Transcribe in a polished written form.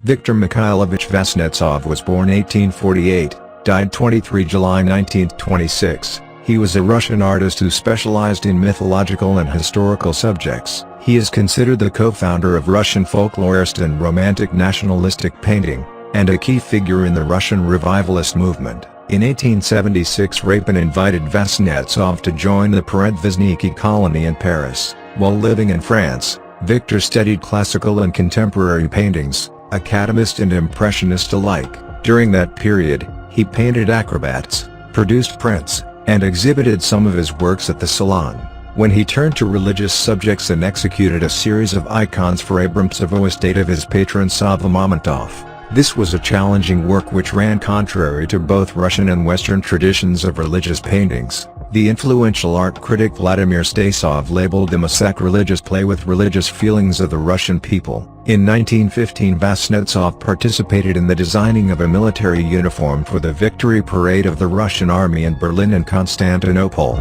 Viktor Mikhaylovich Vasnetsov was born 1848, died 23 July 1926. He was a Russian artist who specialized in mythological and historical subjects. He is considered the co-founder of Russian folklorist and romantic nationalistic painting, and a key figure in the Russian revivalist movement. In 1876, Repin invited Vasnetsov to join the Peredvizhniki colony in Paris. While living in France, Viktor studied classical and contemporary paintings, academist and impressionist alike. During that period, he painted acrobats, produced prints, and exhibited some of his works at the Salon. When he turned to religious subjects and executed a series of icons for Abramtsevo estate of his patron Savva Mamontov. This was a challenging work which ran contrary to both Russian and Western traditions of religious paintings. The influential art critic Vladimir Stasov labeled them a sacrilegious play with religious feelings of the Russian people. In 1915, Vasnetsov participated in the designing of a military uniform for the victory parade of the Russian army in Berlin and Constantinople.